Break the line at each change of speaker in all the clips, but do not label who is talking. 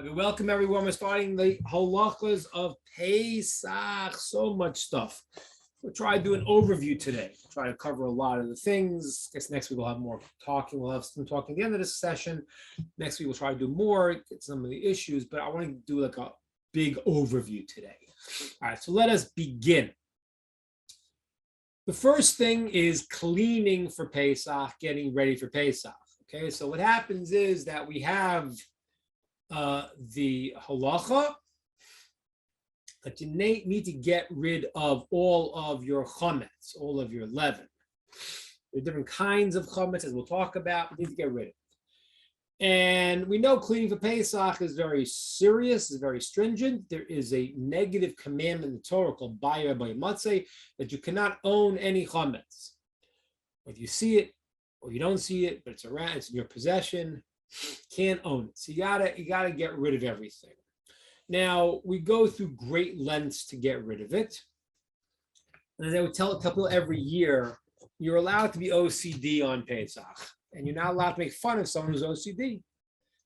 Okay, welcome everyone. We're starting the Halachas of Pesach. So much stuff. We'll try to do an overview today. Try to cover a lot of the things. I guess next week we'll have more talking. We'll have some talking at the end of this session. Next week we'll try to do more, get some of the issues, but I want to do like a big overview today. All right, so let us begin. The first thing is cleaning for Pesach, getting ready for Pesach. Okay, so what happens is that we have the halacha that you need to get rid of all of your chametz, all of your leaven. There are different kinds of chametz, as we'll talk about. You need to get rid of it. And we know cleaning for Pesach is very serious, is very stringent. There is a negative commandment in the Torah called Bayar by Matzeh that you cannot own any chametz. Whether you see it or you don't see it, but it's around, it's in your possession, can't own it. So you gotta get rid of everything. Now we go through great lengths to get rid of it. And as I would tell a couple every year, you're allowed to be OCD on Pesach, and you're not allowed to make fun of someone who's OCD,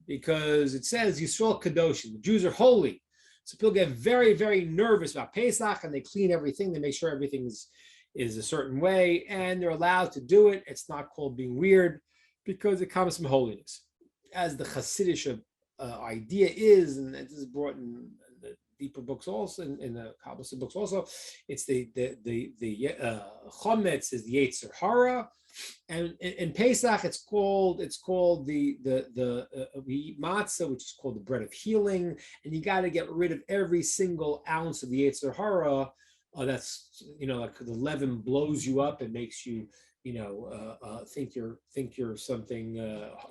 because it says Yisrael Kadoshim, the Jews are holy. So people get very, very nervous about Pesach, and they clean everything. They make sure everything is a certain way, and they're allowed to do it. It's not called being weird, because it comes from holiness. As the Hasidic idea is, and this is brought in the deeper books also, in the Kabbalistic books also, it's the chametz is the Yetzer Hara, and in Pesach it's called the matzah, which is called the bread of healing, and you got to get rid of every single ounce of the Yetzer Hara. That's like the leaven blows you up and makes you think you're something,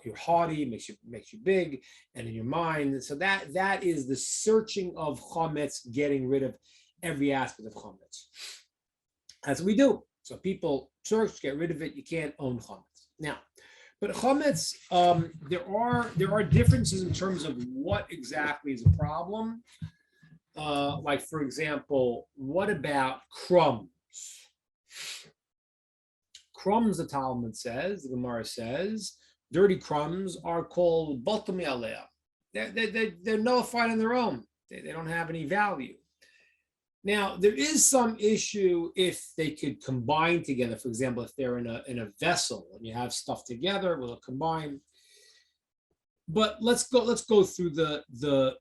you're haughty, makes you big, and in your mind. So that is the searching of chametz, getting rid of every aspect of chametz. That's what we do. So people search, get rid of it. You can't own chametz now. But chametz, there are differences in terms of what exactly is a problem. Like for example, what about crumbs? Crumbs, the Talmud says, the Gemara says, dirty crumbs are called botami alea. They're nullified on their own. They don't have any value. Now, there is some issue if they could combine together. For example, if they're in a vessel and you have stuff together, will it combine? But let's go through the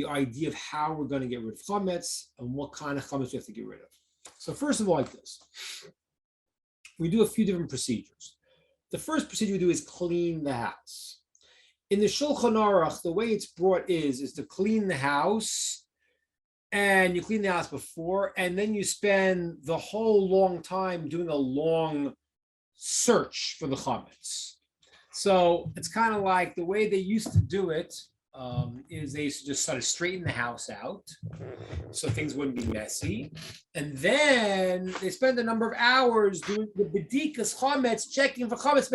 idea of how we're going to get rid of chametz and what kind of chametz we have to get rid of. So first of all, like this. We do a few different procedures. The first procedure we do is clean the house. In the Shulchan Aruch, the way it's brought is to clean the house, and you clean the house before, and then you spend the whole long time doing a long search for the chametz. So it's kind of like the way they used to do it is they used to just sort of straighten the house out so things wouldn't be messy. And then they spend a number of hours doing the bedikas chametz, checking for chametz,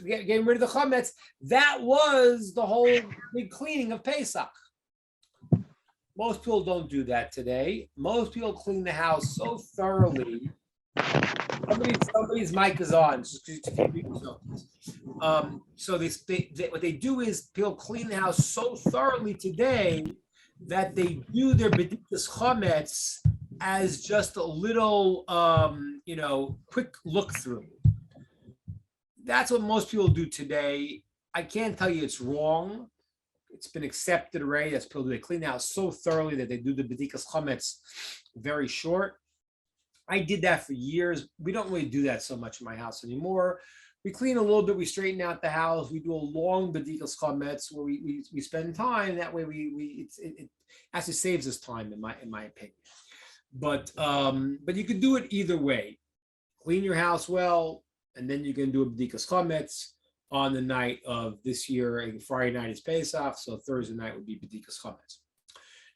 getting rid of the chametz. That was the whole big cleaning of Pesach. Most people don't do that today. Most people clean the house so thoroughly. Somebody's mic is on. So what they do is people clean the house so thoroughly today that they do their bedikas chametz as just a little, quick look through. That's what most people do today. I can't tell you it's wrong. It's been accepted already. That's people do. They clean the house so thoroughly that they do the bedikas chametz very short. I did that for years. We don't really do that so much in my house anymore. We clean a little bit. We straighten out the house. We do a long bedikas chametz where we spend time. That way, it actually saves us time, in my opinion. But you can do it either way. Clean your house well, and then you can do a bedikas chametz on the night of this year. And Friday night is Pesach, so Thursday night would be bedikas chametz.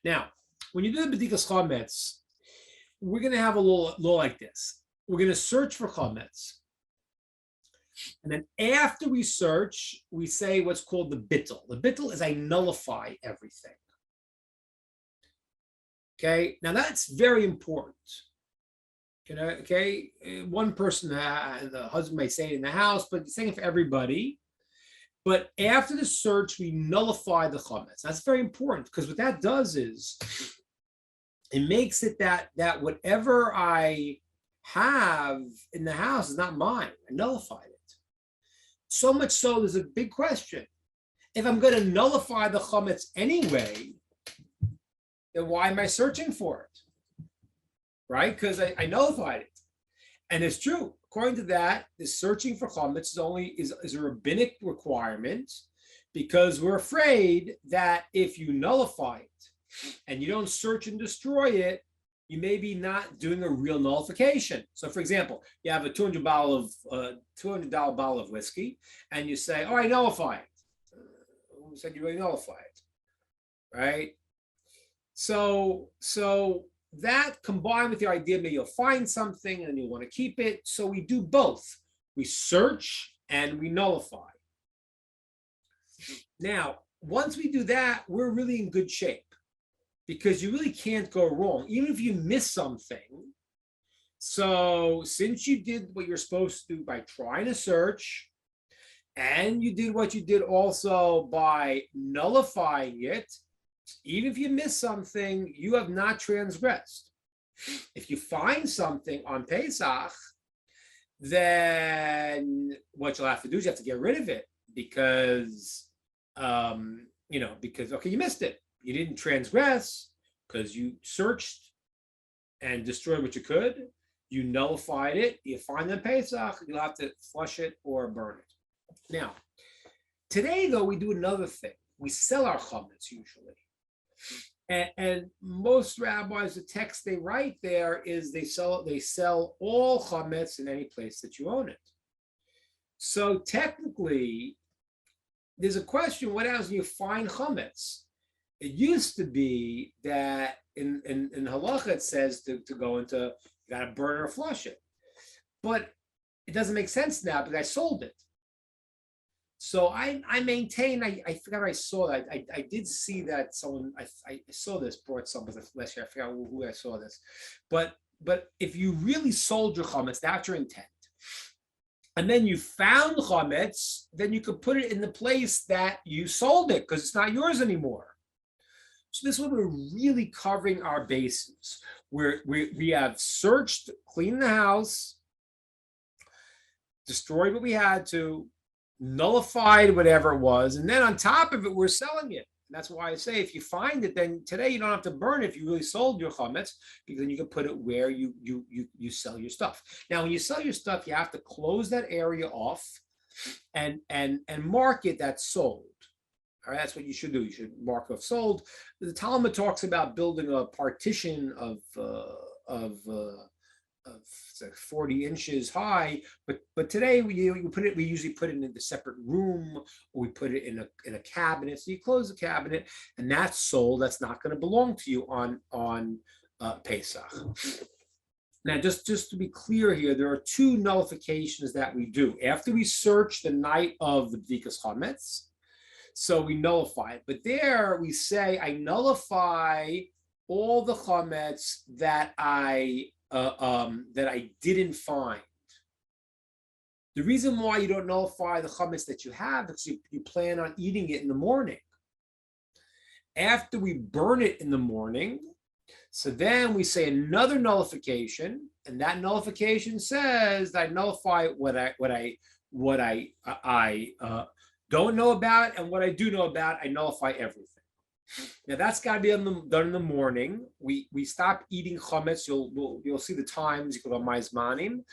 Now, when you do the bedikas chametz, we're going to have a law like this. We're going to search for chametz. And then after we search, we say what's called the bittul. The bittul is I nullify everything. Okay, now that's very important. Okay, one person, the husband may say it in the house, but saying it for everybody. But after the search, we nullify the chametz. That's very important because what that does is it makes it that whatever I have in the house is not mine. I nullified it. So much so, there's a big question. If I'm going to nullify the chametz anyway, then why am I searching for it? Right? Because I nullified it. And it's true. According to that, the searching for chametz is a rabbinic requirement because we're afraid that if you nullify it and you don't search and destroy it, you may be not doing a real nullification. So, for example, you have a $200 bottle of whiskey, and you say, "Oh, I nullify it." Who said you really nullify it, right? So that combined with the idea that you'll find something and you'll want to keep it. So we do both. We search and we nullify. Now, once we do that, we're really in good shape because you really can't go wrong, even if you miss something. So since you did what you're supposed to do by trying to search, and you did what you did also by nullifying it, even if you miss something, you have not transgressed. If you find something on Pesach, then what you'll have to do is you have to get rid of it because, okay, you missed it. You didn't transgress because you searched and destroyed what you could. You nullified it. You find it on Pesach, you'll have to flush it or burn it. Now, today, though, we do another thing. We sell our chametz usually. And most rabbis, the text they write there is they sell all chametz in any place that you own it. So technically, there's a question, what happens when you find chametz? It used to be that in halacha it says to go into, you got to burn or flush it. But it doesn't make sense now because I sold it. So I maintain, I forgot I saw that. I did see that someone, I saw this, brought something last year. I forgot who I saw this. But if you really sold your chametz, that's your intent. And then you found chametz, then you could put it in the place that you sold it because it's not yours anymore. So this is when we're really covering our bases. We have searched, cleaned the house, destroyed what we had to, nullified whatever it was, and then on top of it, we're selling it. And that's why I say if you find it, then today you don't have to burn it if you really sold your chametz, because then you can put it where you sell your stuff. Now, when you sell your stuff, you have to close that area off and mark it that's sold. All right, that's what you should do. You should mark off sold. The Talmud talks about building a partition of it's like 40 inches high, but today we usually put it in a separate room, or we put it in a cabinet. So you close the cabinet, and that's sold. That's not going to belong to you on Pesach. Now, just to be clear here, there are two nullifications that we do after we search the night of the B'dikas Chametz. So we nullify it, but there we say I nullify all the chametz that I didn't find. The reason why you don't nullify the chametz that you have is you plan on eating it in the morning. After we burn it in the morning, so then we say another nullification, and that nullification says that I nullify what I don't know about, and what I do know about, I nullify everything. Now that's got to be done in the morning. We stop eating chametz. You'll see the times. You can go by Maizmanim.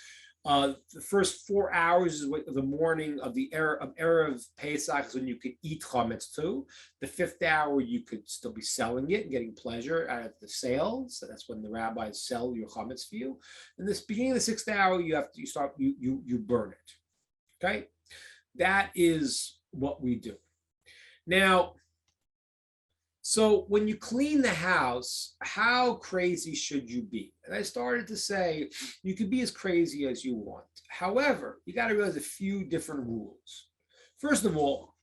The first 4 hours of the morning of the Erev Pesach is when you could eat chametz too. The 5th hour you could still be selling it and getting pleasure out of the sales. So that's when the rabbis sell your chametz for you. And this beginning of the 6th hour, you burn it. Okay, that is what we do. Now, so when you clean the house, how crazy should you be? And I started to say you could be as crazy as you want. However, you got to realize a few different rules. First of all,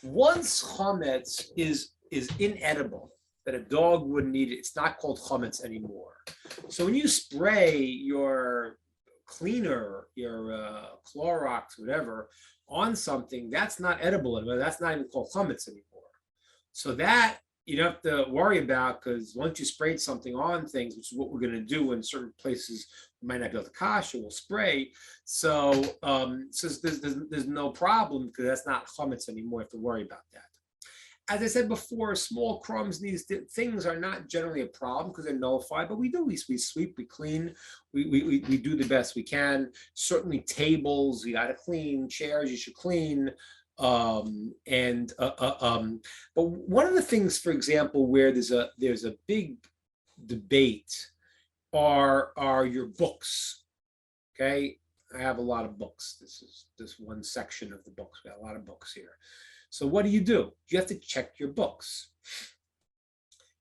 once chametz is inedible, that a dog wouldn't eat it, it's not called chametz anymore. So when you spray your cleaner, your Clorox, whatever, on something, that's not edible anymore. That's not even called chametz anymore. So that you don't have to worry about, because once you sprayed something on things, which is what we're going to do in certain places, we might not be able to kasha, we'll spray. So, there's no problem, because that's not chametz anymore. You have to worry about that. As I said before, small crumbs, these things are not generally a problem because they're nullified, but we sweep, we clean, we do the best we can. Certainly tables, you got to clean. Chairs, you should clean. But one of the things, for example, where there's a big debate are your books. Okay, I have a lot of books. This is this one section of the books. We got a lot of books here. So what do? You have to check your books.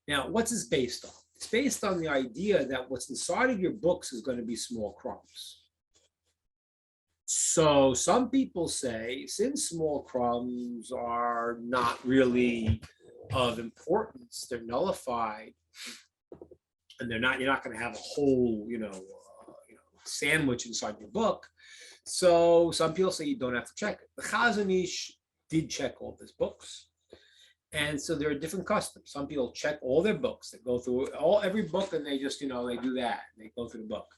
Now, what's this based on? It's based on the idea that what's inside of your books is going to be small crumbs. So some people say, since small crumbs are not really of importance, they're nullified, and you're not going to have a whole, sandwich inside your book. So some people say you don't have to check it. The Chazon Ish did check all of his books. And so there are different customs. Some people check all their books. They go through every book, and they just, they do that. They go through the book.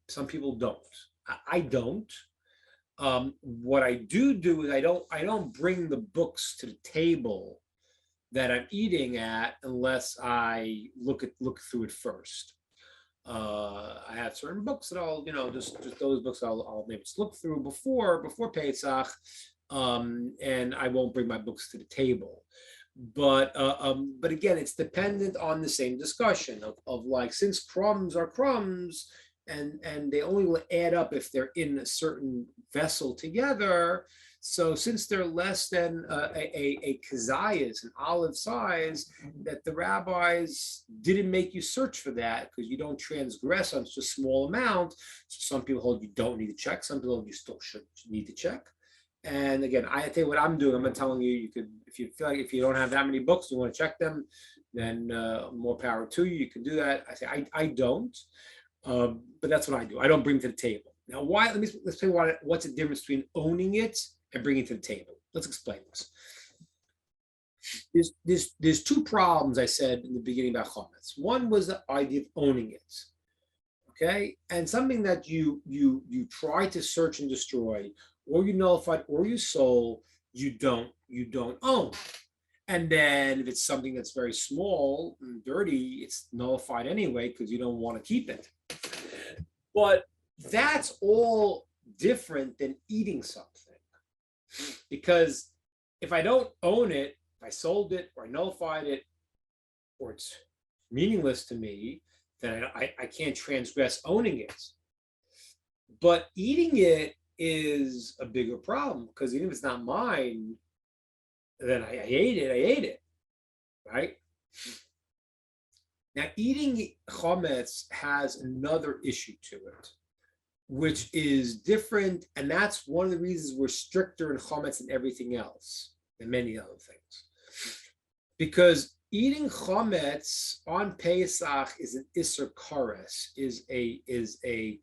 Some people don't. I don't. What I do is I don't bring the books to the table that I'm eating at unless I look through it first. I have certain books that I'll, just those books I'll maybe just look through before Pesach, and I won't bring my books to the table. But again, it's dependent on the same discussion of like, since crumbs are crumbs, and they only will add up if they're in a certain vessel together. So since they're less than a kazayas, an olive size, that the rabbis didn't make you search for that because you don't transgress on such a small amount. So some people hold you don't need to check. Some people hold you still should need to check. And again, I think what I'm doing, I'm telling you, you could, if you feel like if you don't have that many books, you want to check them, then more power to you. You can do that. I say I don't, but that's what I do. I don't bring to the table. Now, why? Let's say what's the difference between owning it and bringing it to the table. Let's explain this. There's two problems I said in the beginning about chametz. One was the idea of owning it, okay, and something that you try to search and destroy, or you nullified, or you sold, you don't own. And then if it's something that's very small and dirty, it's nullified anyway because you don't want to keep it. But that's all different than eating something. Because if I don't own it, if I sold it or I nullified it, or it's meaningless to me, then I can't transgress owning it. But eating it is a bigger problem, because even if it's not mine, then I ate it, right? Now, eating chametz has another issue to it, which is different, and that's one of the reasons we're stricter in chametz than everything else, and many other things. Because eating chametz on Pesach is an iser kares, is a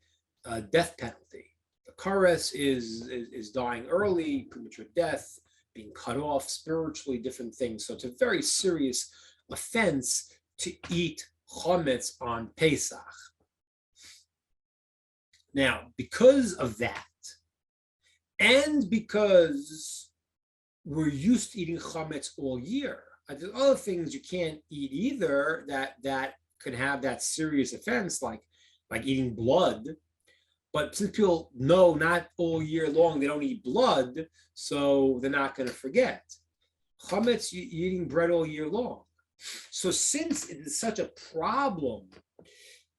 death penalty. The kares is dying early, premature death, being cut off spiritually, different things. So it's a very serious offense to eat chametz on Pesach. Now, because of that, and because we're used to eating chametz all year, there's other things you can't eat either that could have that serious offense, like eating blood. But since people know not all year long they don't eat blood, so they're not going to forget. Chametz, you're eating bread all year long. So since it is such a problem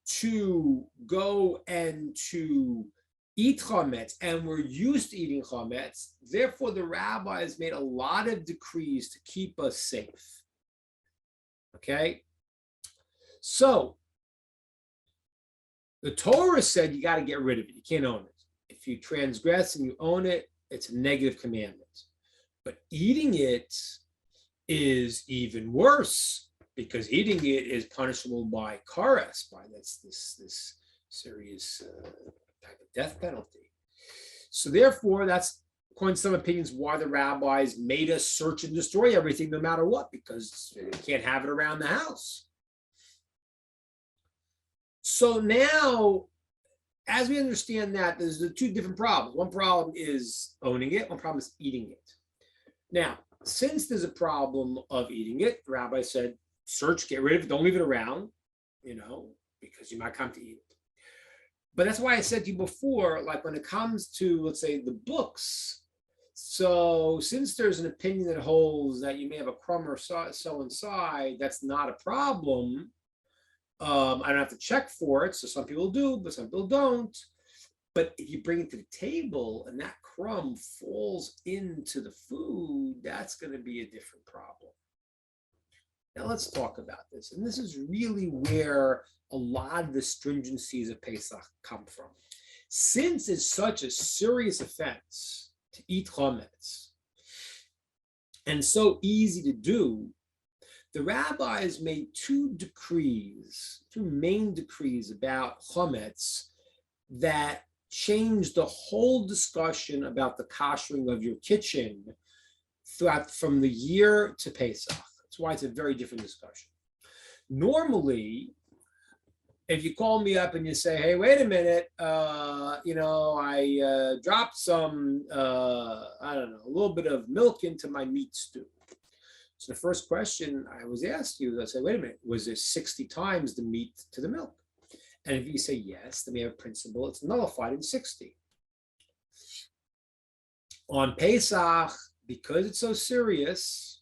to go and to eat chametz, and we're used to eating chametz, therefore the rabbis made a lot of decrees to keep us safe. Okay? So the Torah said you got to get rid of it. You can't own it. If you transgress and you own it, it's a negative commandment. But eating it is even worse, because eating it is punishable by kares, by this serious type of death penalty. So therefore, that's according to some opinions why the rabbis made us search and destroy everything no matter what, because you can't have it around the house. So now, as we understand that, there's the two different problems. One problem is owning it, one problem is eating it. Now, since there's a problem of eating it, the rabbi said, search, get rid of it, don't leave it around, because you might come to eat it. But that's why I said to you before, like when it comes to, let's say, the books, so since there's an opinion that holds that you may have a crumb or so inside, that's not a problem. I don't have to check for it. So some people do, but some people don't. But if you bring it to the table and that crumb falls into the food, that's going to be a different problem. Now let's talk about this. And this is really where a lot of the stringencies of Pesach come from. Since it's such a serious offense to eat chametz and so easy to do, the rabbis made two main decrees about chametz that changed the whole discussion about the koshering of your kitchen throughout from the year to Pesach. That's why it's a very different discussion. Normally, if you call me up and you say, hey, wait a minute, I dropped some, a little bit of milk into my meat stew. So the first question I was asked you, I said, wait a minute, was there 60 times the meat to the milk? And if you say yes, then we have a principle, it's nullified in 60. On Pesach, because it's so serious,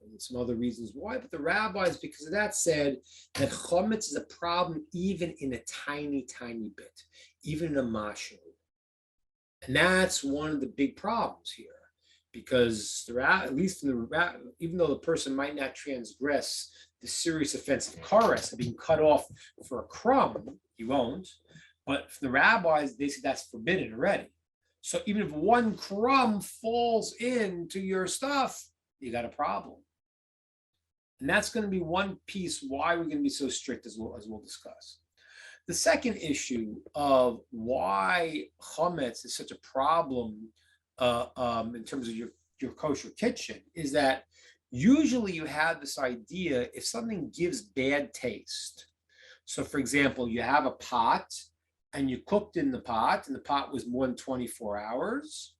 and some other reasons why, but the rabbis, because of that, said that chametz is a problem even in a tiny, tiny bit, even in a mashal. And that's one of the big problems here, because at least even though the person might not transgress the serious offense of kares, of being cut off for a crumb, you won't. But for the rabbis, they say that's forbidden already. So even if one crumb falls into your stuff, you got a problem. And that's going to be one piece why we're going to be so strict, as we'll discuss. The second issue of why chametz is such a problem in terms of your kosher kitchen is that usually you have this idea if something gives bad taste. So for example, you have a pot and you cooked in the pot and the pot was more than 24 hours.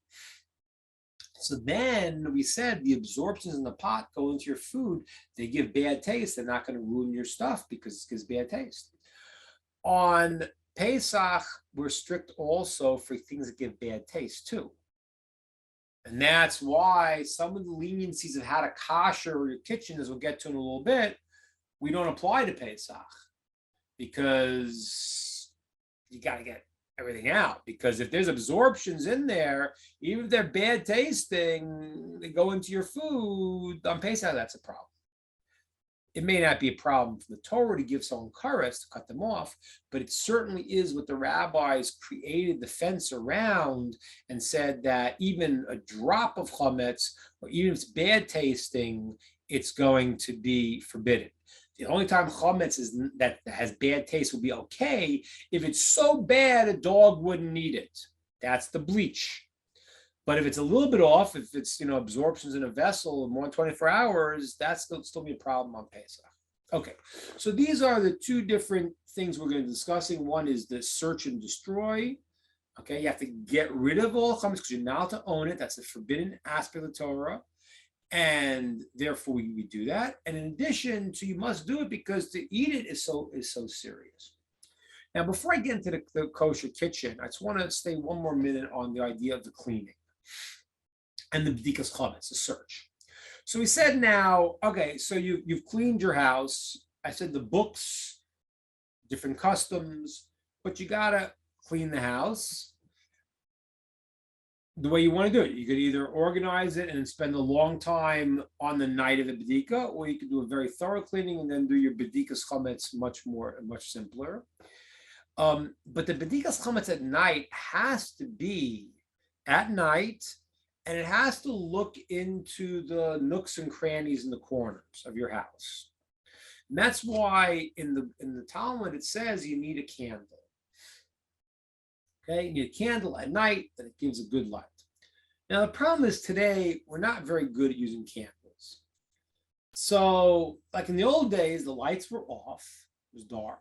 So then we said the absorptions in the pot go into your food. They give bad taste. They're not going to ruin your stuff because it gives bad taste. On Pesach, we're strict also for things that give bad taste too. And that's why some of the leniencies of how to kosher your kitchen, as we'll get to in a little bit, we don't apply to Pesach because you got to get everything out. Because if there's absorptions in there, even if they're bad tasting, they go into your food on Pesach, that's a problem. It may not be a problem for the Torah to give someone kares to cut them off, but it certainly is what the rabbis created the fence around and said that even a drop of chametz, or even if it's bad tasting, it's going to be forbidden. The only time chametz that has bad taste will be okay if it's so bad a dog wouldn't eat it. That's the bleach. But if it's a little bit off, if it's absorptions in a vessel of more than 24 hours, that's still be a problem on Pesach. Okay, so these are the two different things we're going to be discussing. One is the search and destroy. Okay, you have to get rid of all chametz because you're not allowed to own it. That's a forbidden aspect of the Torah, and therefore we do that. And in addition to, you must do it because to eat it is so serious. Now, before I get into the kosher kitchen, I just want to stay one more minute on the idea of the cleaning and the b'dikas chametz, the search. So we said now, okay, so you've cleaned your house. I said the books, different customs, but you gotta clean the house the way you want to do it. You could either organize it and spend a long time on the night of the b'dika, or you could do a very thorough cleaning and then do your b'dikas chametz much simpler. But the b'dikas chametz at night has to be at night, and it has to look into the nooks and crannies in the corners of your house. And that's why in the Talmud it says you need a candle. Okay, you need a candle at night that it gives a good light. Now, the problem is today, we're not very good at using candles. So, like in the old days, the lights were off, it was dark.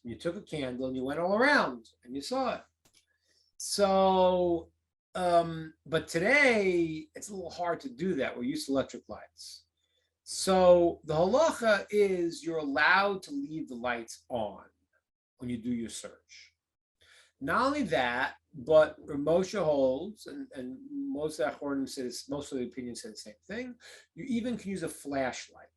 You took a candle and you went all around and you saw it. So, but today, it's a little hard to do that. We're used to electric lights. So, the halacha is you're allowed to leave the lights on when you do your search. Not only that, but Moshe holds, and most of the Achronim says, most of the opinions say the same thing. You even can use a flashlight.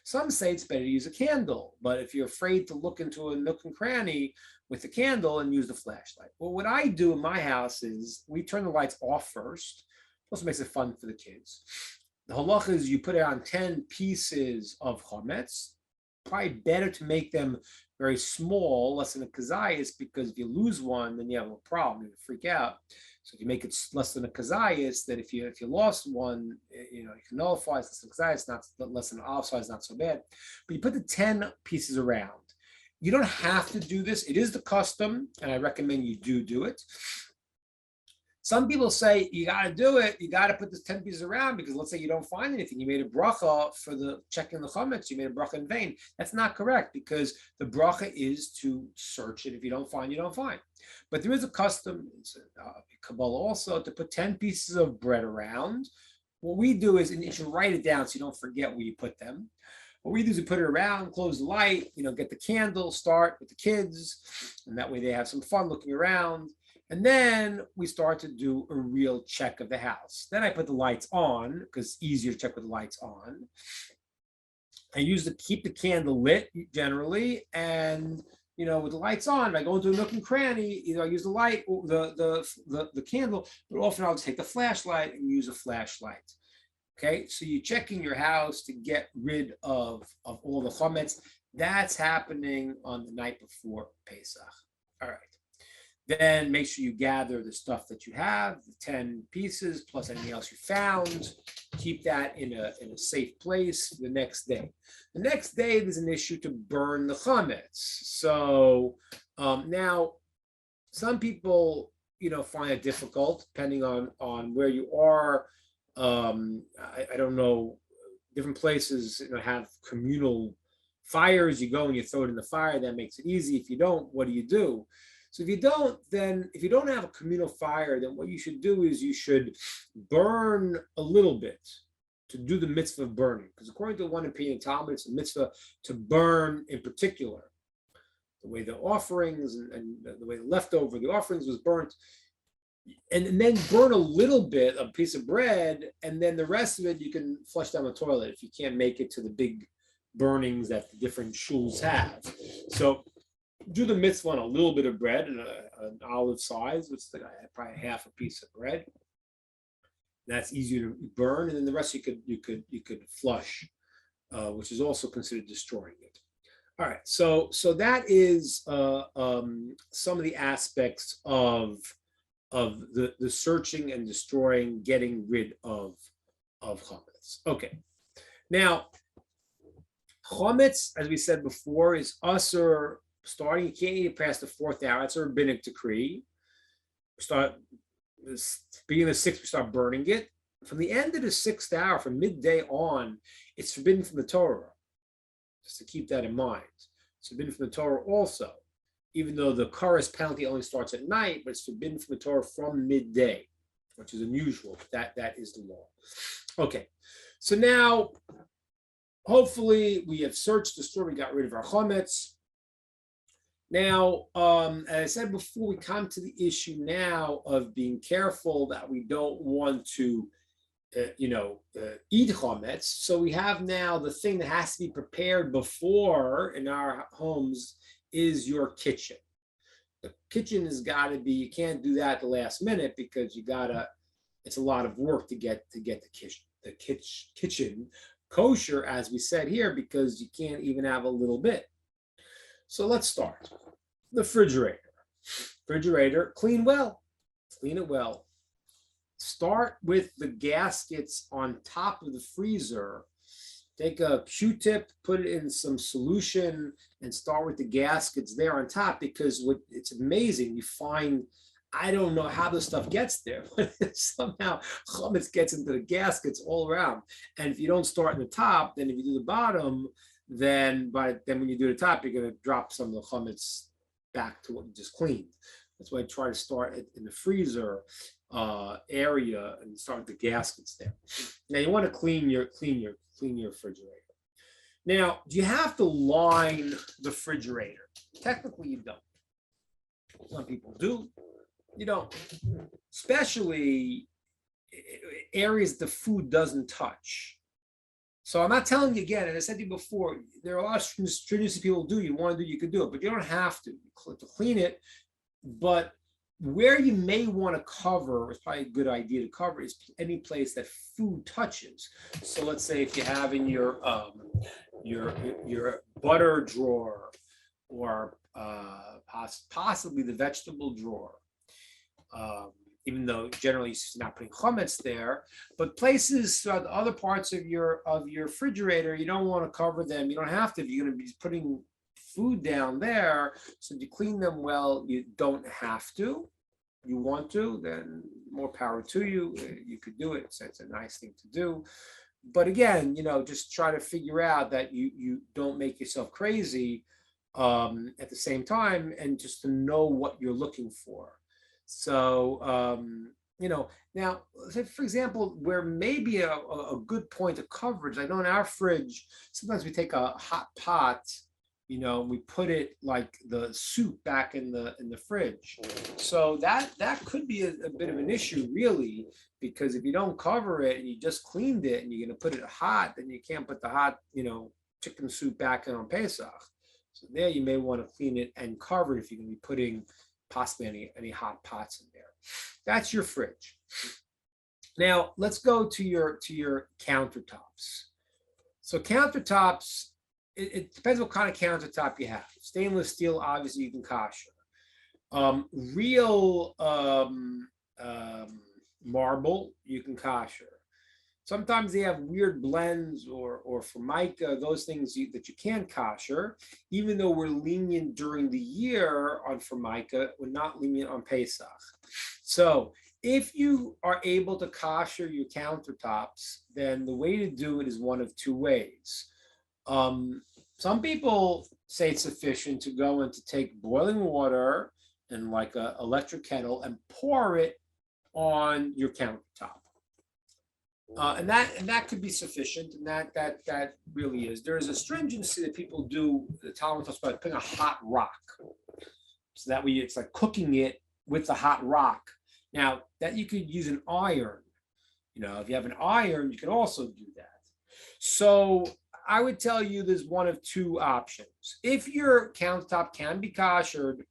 Some say it's better to use a candle, but if you're afraid to look into a nook and cranny with the candle, and use the flashlight. Well, what I do in my house is we turn the lights off first. It also makes it fun for the kids. The halacha is you put it on 10 pieces of chametz. Probably better to make them very small, less than a kazayas, because if you lose one, then you have a problem. You freak out. So if you make it less than a kazayas, that if you lost one, you can nullify. It's less than a kazayas, not less than an olive size, not so bad. But you put the 10 pieces around. You don't have to do this. It is the custom, and I recommend you do it. Some people say you got to do it. You got to put this 10 pieces around because let's say you don't find anything. You made a bracha for the checking the chametz. You made a bracha in vain. That's not correct because the bracha is to search it. If you don't find, you don't find. But there is a custom, it's a Kabbalah also, to put 10 pieces of bread around. What we do is, and you should write it down so you don't forget where you put them. What we do is we put it around, close the light, get the candle, start with the kids, and that way they have some fun looking around. And then we start to do a real check of the house. Then I put the lights on because it's easier to check with the lights on. I keep the candle lit generally, and with the lights on, if I go into a nook and cranny, I use the light, or the candle, but often I'll just take the flashlight and use a flashlight. Okay, so you're checking your house to get rid of all the chametz. That's happening on the night before Pesach. All right. Then make sure you gather the stuff that you have, the 10 pieces plus anything else you found. Keep that in a safe place for the next day. The next day, there's an issue to burn the chametz. So now, some people, find it difficult depending on where you are. I don't know. Different places have communal fires. You go and you throw it in the fire. That makes it easy. If you don't, what do you do? So if you don't have a communal fire, then what you should do is you should burn a little bit to do the mitzvah of burning. Because according to one opinion, Talmud, it's a mitzvah to burn in particular. The way the offerings and the way the offerings was burnt. And then burn a little bit, a piece of bread, and then the rest of it you can flush down the toilet if you can't make it to the big burnings that the different shuls have. So do the mitzvah on a little bit of bread and an olive size, which is probably half a piece of bread. That's easier to burn, and then the rest you could flush, which is also considered destroying it. All right, so that is some of the aspects of the searching and destroying, getting rid of chametz. Okay, now chametz, as we said before, is usur. Starting, you can't eat it past the 4th hour. That's a rabbinic decree. Beginning of the 6th, we start burning it. From the end of the 6th hour, from midday on, it's forbidden from the Torah. Just to keep that in mind. It's forbidden from the Torah also. Even though the chorus penalty only starts at night, but it's forbidden from the Torah from midday, which is unusual. That is the law. Okay, so now, hopefully, we have searched the store. We got rid of our chametz. Now, as I said before, we come to the issue now of being careful that we don't want to, eat chametz. So we have now the thing that has to be prepared before in our homes is your kitchen. The kitchen has got to be, you can't do that at the last minute because it's a lot of work to get the kitchen kosher, as we said here, because you can't even have a little bit. So let's start. The refrigerator, clean it well. Start with the gaskets on top of the freezer. Take a Q-tip, put it in some solution, and start with the gaskets there on top, because it's amazing. You find I don't know how this stuff gets there, but somehow chametz gets into the gaskets all around. And if you don't start in the top, then if you do the bottom, then when you do the top, you're going to drop some of the chametz back to what you just cleaned. That's why I try to start it in the freezer area and start the gaskets there. Now you want to clean your refrigerator. Now, do you have to line the refrigerator? Technically, you don't. Some people do. You don't, especially areas the food doesn't touch. So I'm not telling you again, and I said to you before, there are a lot of stringency people do. You want to do, you could do it, but you don't have to clean it. But where you may want to cover, it's probably a good idea to cover, is any place that food touches. So let's say if you have in your butter drawer, or possibly the vegetable drawer, even though generally it's not putting chametz there, but places throughout the other parts of your refrigerator, you don't want to cover them. You don't have to if you're going to be putting food down there. So if you clean them well, you don't have to. You want to, then more power to you. You could do it. So it's a nice thing to do. But again, just try to figure out that you don't make yourself crazy at the same time, and just to know what you're looking for. So, now, say for example, where maybe a good point of coverage, I know in our fridge, sometimes we take a hot pot, we put it like the soup back in the fridge. So that could be a bit of an issue, really, because if you don't cover it and you just cleaned it and you're going to put it hot, then you can't put the hot, chicken soup back in on Pesach. So there you may want to clean it and cover it if you're going to be putting possibly any hot pots in there. That's your fridge. Now let's go to your countertops. So countertops, it depends what kind of countertop you have. Stainless steel, obviously you can kosher. Real marble, you can kosher. Sometimes they have weird blends or formica, those things that you can't kosher. Even though we're lenient during the year on formica, we're not lenient on Pesach. So if you are able to kosher your countertops, then the way to do it is one of two ways. Some people say it's sufficient to go and to take boiling water in like an electric kettle and pour it on your countertop. And that could be sufficient, and that really is. There is a stringency that people do. The Talmud talks about putting a hot rock, so that way it's like cooking it with the hot rock. Now that you could use an iron, if you have an iron, you can also do that. So I would tell you there's one of two options. If your countertop can be koshered,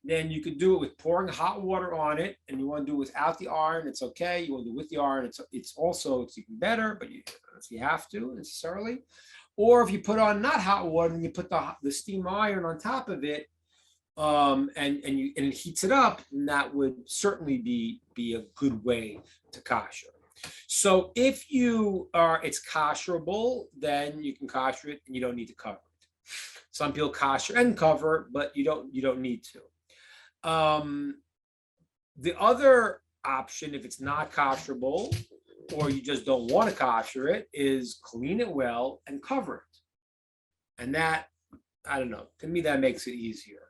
then you could do it with pouring hot water on it, and you want to do it without the iron, it's okay. You want to do it with the iron, it's even better, but if you have to necessarily. Or if you put on not hot water and you put the steam iron on top of it, and it heats it up, and that would certainly be a good way to kosher. So if it's kosherable, then you can kosher it and you don't need to cover it. Some people kosher and cover, but you don't need to. The other option, if it's not kosherable, or you just don't want to kosher it, is clean it well and cover it. And that, I don't know, to me that makes it easier.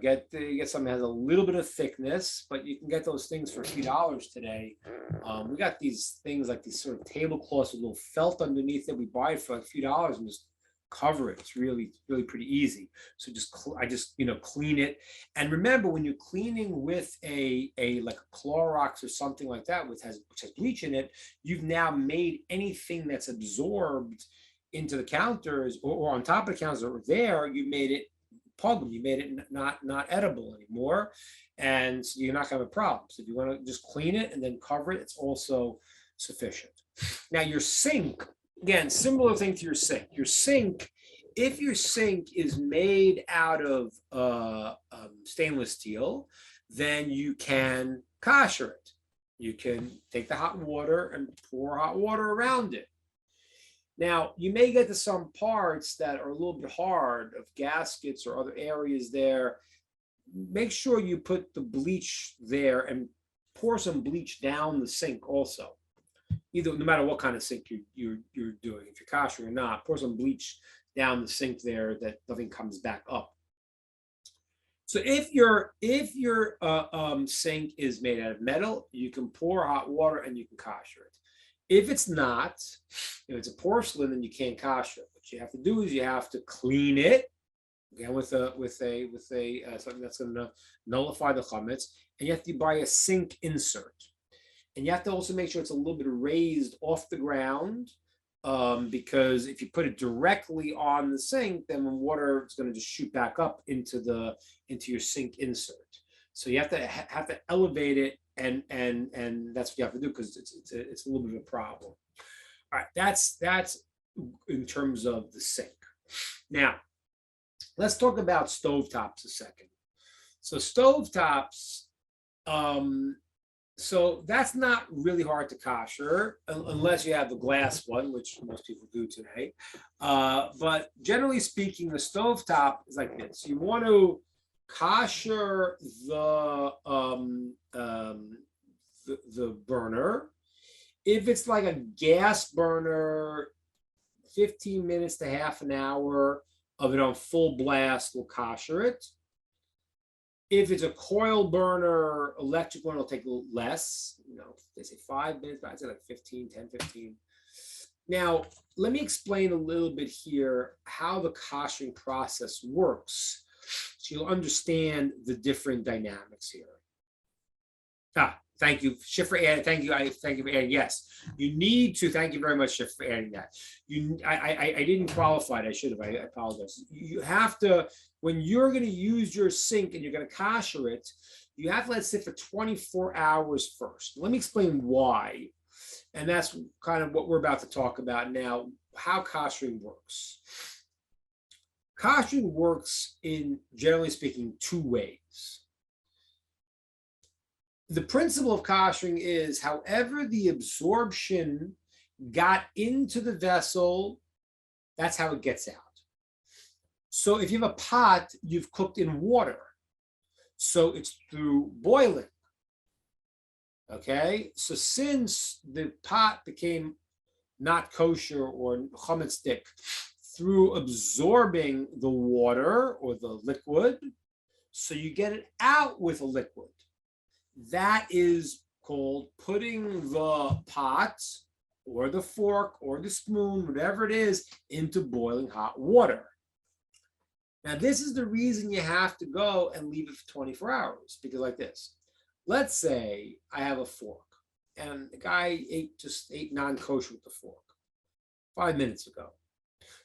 Get something that has a little bit of thickness, but you can get those things for a few dollars today. We got these things like these sort of tablecloths with a little felt underneath it. We buy it for like a few dollars and just cover it. It's really pretty easy. So I just clean it. And remember, when you're cleaning with a like a Clorox or something like that, which has bleach in it, you've now made anything that's absorbed into the counters or on top of the counters or there, you made it pugum, you made it not edible anymore, and so you're not going to have a problem. So if you want to just clean it and then cover it, it's also sufficient. Now your sink, again, similar thing to your sink. Your sink, if your sink is made out of stainless steel, then you can kosher it. You can take the hot water and pour hot water around it. Now, you may get to some parts that are a little bit hard, of gaskets or other areas there. make sure you put the bleach there and pour some bleach down the sink also. Either, no matter what kind of sink you're doing, if you're kosher or not, pour some bleach down the sink there that nothing comes back up. So if your sink is made out of metal, you can pour hot water and you can kosher it. If it's not, if it's a porcelain, then you can't kosher it. What you have to do is you have to clean it again with something that's going to nullify the chametz, and you have to buy a sink insert. And you have to also make sure it's a little bit raised off the ground, because if you put it directly on the sink, then when water is going to just shoot back up into your sink insert. So you have to elevate it, and that's what you have to do, because it's a little bit of a problem. All right, that's in terms of the sink. Now, let's talk about stovetops a second. So stovetops, so that's not really hard to kosher unless you have the glass one, which most people do today. But generally speaking, the stovetop is like this. You want to kosher the burner. If it's like a gas burner, 15 minutes to half an hour of it on full blast will kosher it. If it's a coil burner, electric one will take a little less. They say 5 minutes, but I'd say like 10, 15. Now, let me explain a little bit here how the koshering process works, so you'll understand the different dynamics here. Thank you, Shiv, for adding. Thank you for adding. Yes, you need to. Thank you very much, Shiv, for adding that. I didn't qualify it. I should have. I apologize. You have to, when you're going to use your sink and you're going to kosher it, you have to let it sit for 24 hours first. Let me explain why, and that's kind of what we're about to talk about now. How koshering works. Koshering works in, generally speaking, two ways. The principle of koshering is, however the absorption got into the vessel, that's how it gets out. So if you have a pot, you've cooked in water. So it's through boiling. Okay? So since the pot became not kosher or chametzik through absorbing the water or the liquid, so you get it out with a liquid. That is called putting the pot or the fork or the spoon, whatever it is, into boiling hot water. Now, this is the reason you have to go and leave it for 24 hours, because like this. Let's say I have a fork, and the guy ate non-kosher with the fork 5 minutes ago.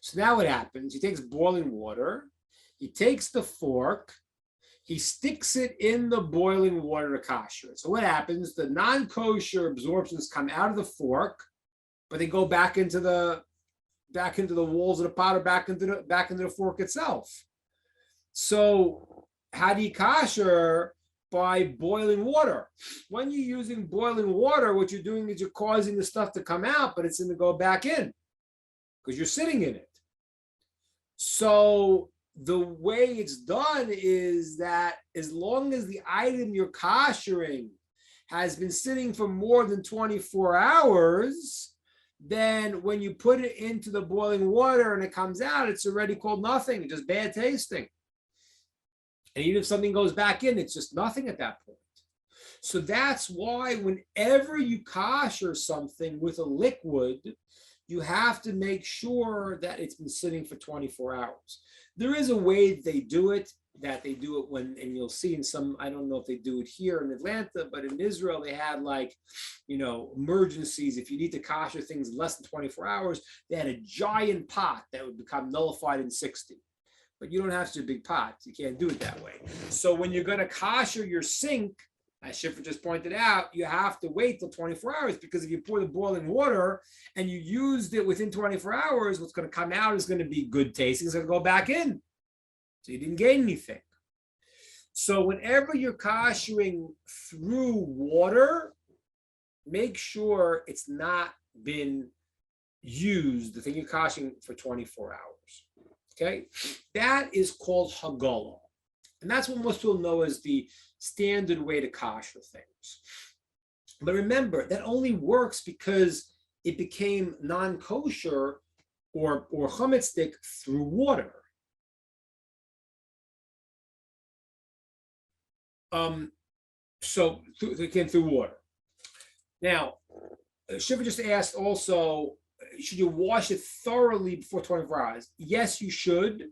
So now what happens? He takes boiling water, he takes the fork, he sticks it in the boiling water to kosher it. So what happens? The non-kosher absorptions come out of the fork, but they go back into the walls of the pot or back into the fork itself. So how do you kosher? By boiling water. When you're using boiling water, what you're doing is you're causing the stuff to come out, but it's going to go back in because you're sitting in it. So the way it's done is that as long as the item you're koshering has been sitting for more than 24 hours, then when you put it into the boiling water and it comes out, it's already called nothing, it's just bad tasting. And even if something goes back in, it's just nothing at that point. So that's why whenever you kosher something with a liquid, you have to make sure that it's been sitting for 24 hours. There is a way they do it when, and you'll see in some, I don't know if they do it here in Atlanta, but in Israel, they had emergencies. If you need to kosher things less than 24 hours, they had a giant pot that would become nullified in 60. But you don't have to do a big pot. You can't do it that way. So when you're going to kosher your sink, as Shifra just pointed out, you have to wait till 24 hours, because if you pour the boiling water and you used it within 24 hours, what's going to come out is going to be good tasting. It's going to go back in. So you didn't gain anything. So whenever you're koshering through water, make sure it's not been used, the thing you're koshering, for 24 hours. Okay? That is called hagala. And that's what most people know as the standard way to kosher things. But remember, that only works because it became non-kosher or chametzik through water. So it came through water. Now, Shiva just asked also, should you wash it thoroughly before 24 hours? Yes, you should,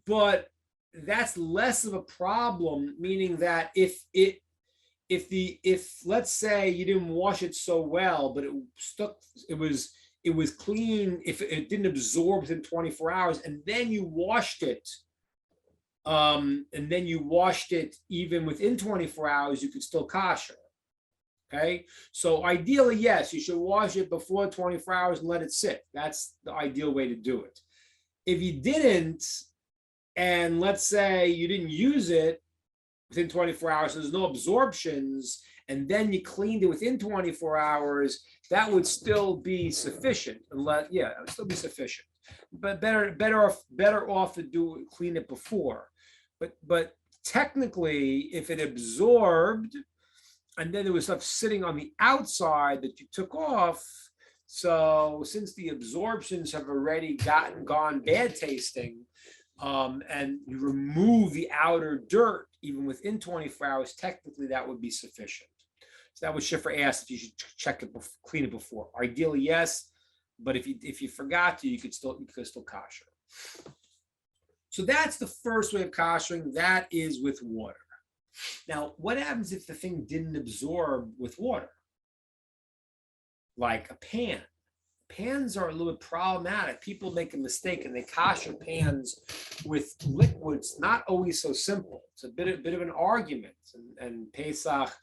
but that's less of a problem, meaning that if let's say you didn't wash it so well, but it was clean, if it didn't absorb within 24 hours, and then you washed it, even within 24 hours, you could still kosher. Okay, so ideally, yes, you should wash it before 24 hours and let it sit. That's the ideal way to do it. If you didn't, and let's say you didn't use it within 24 hours, so there's no absorptions, and then you cleaned it within 24 hours, that would still be sufficient. It would still be sufficient. But better off to clean it before. But technically, if it absorbed, and then there was stuff sitting on the outside that you took off, so since the absorptions have already gone bad tasting, and you remove the outer dirt even within 24 hours, technically that would be sufficient. So that was Shifra asked if you should clean it before. Ideally, yes, but if you forgot to, you could still kosher. So that's the first way of koshering. That is with water. Now, what happens if the thing didn't absorb with water? Like a pan. Pans are a little bit problematic. People make a mistake and they kosher pans with liquids. Not always so simple. It's a bit of an argument. And Pesach,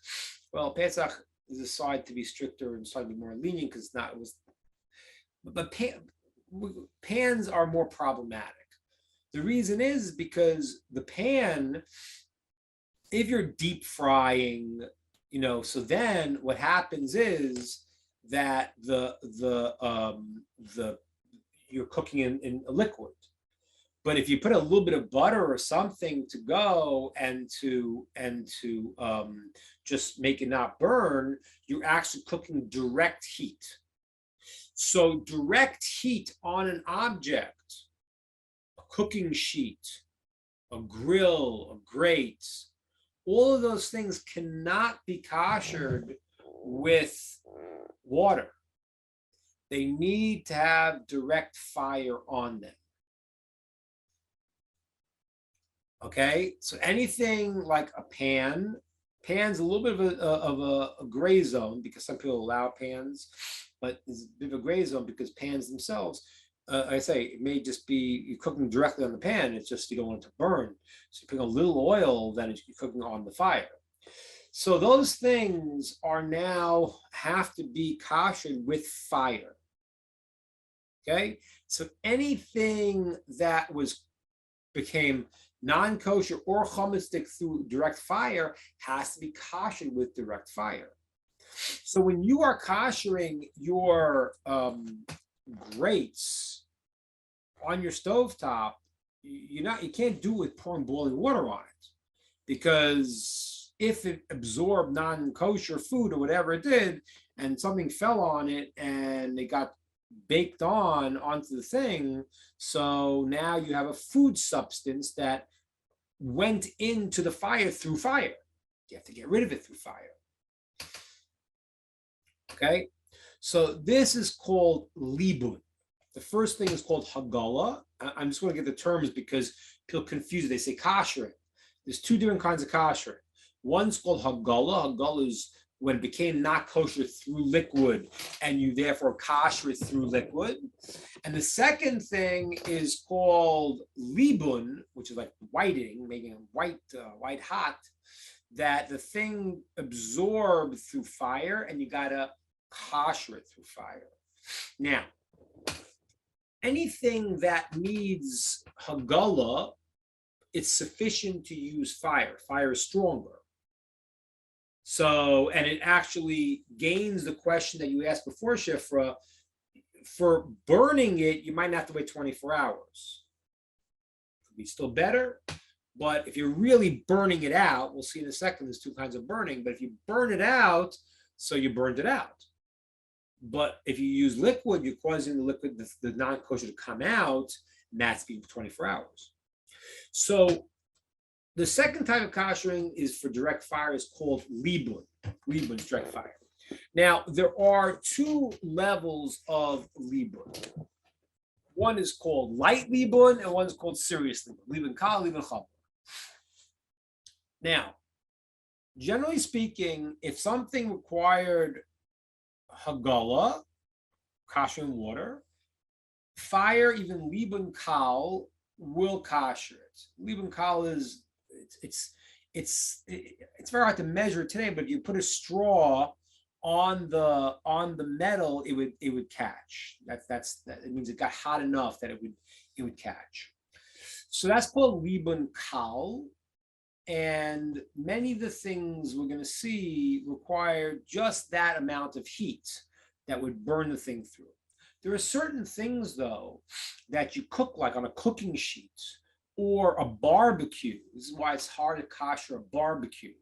Pesach is decided to be stricter and decided to be more lenient because pans are more problematic. The reason is because the pan, if you're deep frying, so then what happens is that you're cooking in a liquid. But if you put a little bit of butter or something to go and to just make it not burn, you're actually cooking direct heat. So direct heat on an object, a cooking sheet, a grill, a grate, all of those things cannot be koshered with water. They need to have direct fire on them. Okay, so anything like a pan's a little bit of a gray zone because some people allow pans, but there's a bit of a gray zone because pans themselves, I say, it may just be you're cooking directly on the pan. It's just you don't want it to burn. So you're putting a little oil, then you're cooking on the fire. So those things now have to be koshered with fire. Okay, so anything that became non-kosher or chametzik through direct fire has to be koshered with direct fire. So when you are koshering your grates on your stovetop, you can't do it with pouring boiling water on it, because if it absorbed non-kosher food or whatever it did, and something fell on it and it got baked onto the thing, so now you have a food substance that went into the fire through fire. You have to get rid of it through fire. Okay, so this is called libun. The first thing is called hagala. I'm just going to get the terms because people confuse it. They say koshering. There's two different kinds of koshering. One's called hagala. Hagala is when it became not kosher through liquid, and you therefore kosher it through liquid. And the second thing is called libun, which is like whiting, making it white hot, that the thing absorbed through fire, and you gotta kosher it through fire. Now, anything that needs hagala, it's sufficient to use fire. Fire is stronger. So, and it actually gains the question that you asked before, Shifra. For burning it, you might not have to wait 24 hours. Could be still better, But if you're really burning it out, we'll see in a second, there's two kinds of burning. But if you burn it out, so you burned it out. But if you use liquid, you're causing the liquid, the non-kosher to come out, and that's being for 24 hours. So the second type of koshering is for direct fire, is called Libra. Libra is direct fire. Now, there are two levels of Libra. One is called light Libra, and one is called serious Libra. Libra kal, Libra chab. Now, generally speaking, if something required hagala, kosher in water, fire, even Libra kal, will kosher it. Libra kal is it's very hard to measure today, but if you put a straw on the metal, it would catch. That it means it got hot enough that it would catch. So that's called Libra kal. And many of the things we're going to see require just that amount of heat that would burn the thing through. There are certain things, though, that you cook like on a cooking sheet or a barbecue. This is why it's hard to kosher a barbecue.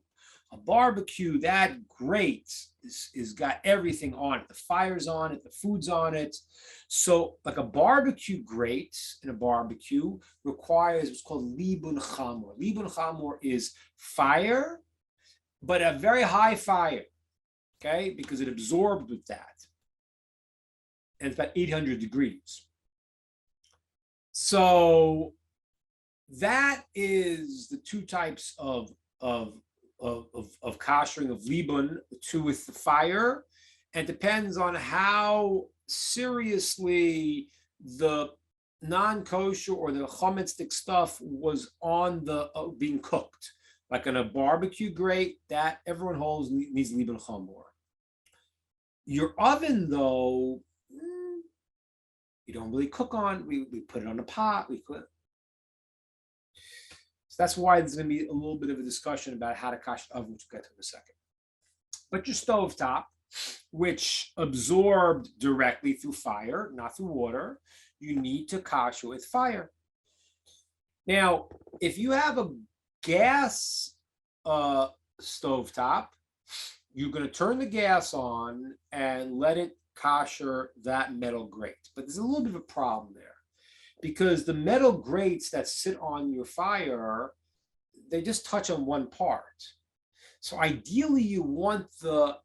A barbecue, that grate is got everything on it. The fire's on it, the food's on it. So like a barbecue grate in a barbecue requires what's called libun chamor. Libun chamor is fire, but a very high fire, okay? Because it absorbed with that. And it's about 800 degrees. So that is the two types of koshering of libun, two with the fire, and depends on how seriously the non-kosher or the chametzik stuff was on the being cooked. Like on a barbecue grate, that everyone holds needs libun chamor. Your oven, though, you don't really cook on. We put it on a pot. So that's why there's going to be a little bit of a discussion about how to kosher the oven, which we'll get to in a second. But your stovetop, which absorbed directly through fire, not through water, you need to kosher with fire. Now, if you have a gas stovetop, you're going to turn the gas on and let it kosher that metal grate. But there's a little bit of a problem there, because the metal grates that sit on your fire, they just touch on one part. So ideally, you want the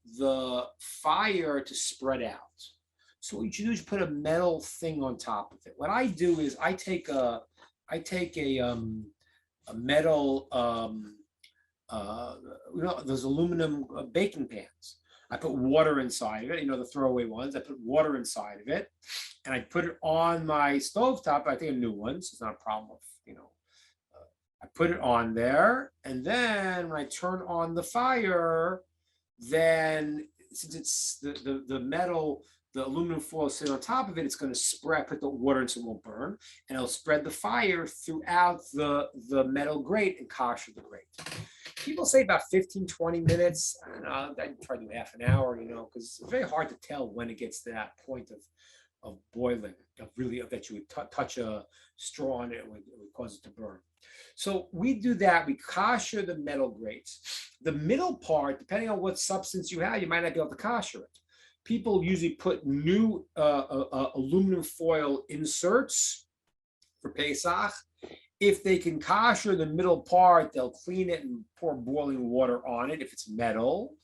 fire to spread out. So what you should do is put a metal thing on top of it. What I do is I take a metal those aluminum baking pans. I put water inside of it, the throwaway ones. I put water inside of it, and I put it on my stovetop. I think a new one, so it's not a problem of, I put it on there, and then when I turn on the fire, then since it's the metal, the aluminum foil sitting on top of it, it's going to spread. Put the water in so it won't burn, and it'll spread the fire throughout the metal grate and kosher the grate. People say about 15-20 minutes. I don't know, I try to do half an hour, because it's very hard to tell when it gets to that point of boiling, that you would touch a straw on it, it would cause it to burn. So we do that. We kosher the metal grates. The middle part, depending on what substance you have, you might not be able to kosher it. People usually put new aluminum foil inserts for Pesach. If they can kosher the middle part, they'll clean it and pour boiling water on it if it's metal.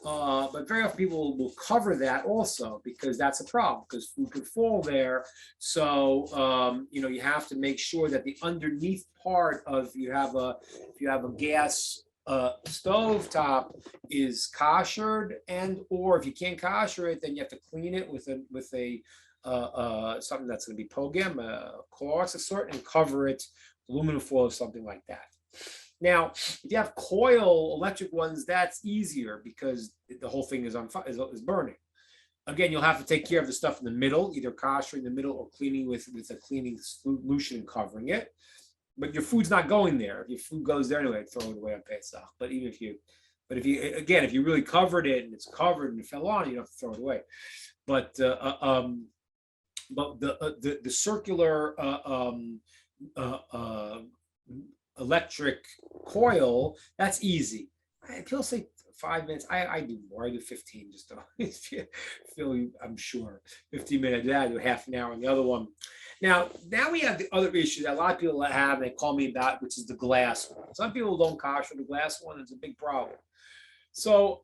But very often people will cover that also, because that's a problem, because food could fall there. So you have to make sure that the underneath part of if you have a gas stove top is koshered, and or if you can't kosher it, then you have to clean it with a something that's going to be pogem, cloth of sort, and cover it aluminum foil or something like that. Now, if you have coil electric ones, that's easier because the whole thing is on fire, is burning. Again, you'll have to take care of the stuff in the middle, either koshering the middle or cleaning with a cleaning solution and covering it. But your food's not going there. If your food goes there anyway, throw it away on Pesach. But if you really covered it and it's covered and it fell on, you don't have to throw it away. But the circular electric coil, that's easy. People say 5 minutes. I do more. I do 15 just to feel, I'm sure. 15 minutes. I do half an hour on the other one. Now we have the other issue that a lot of people have, and they call me about, which is the glass one. Some people don't kosher the glass one. It's a big problem. So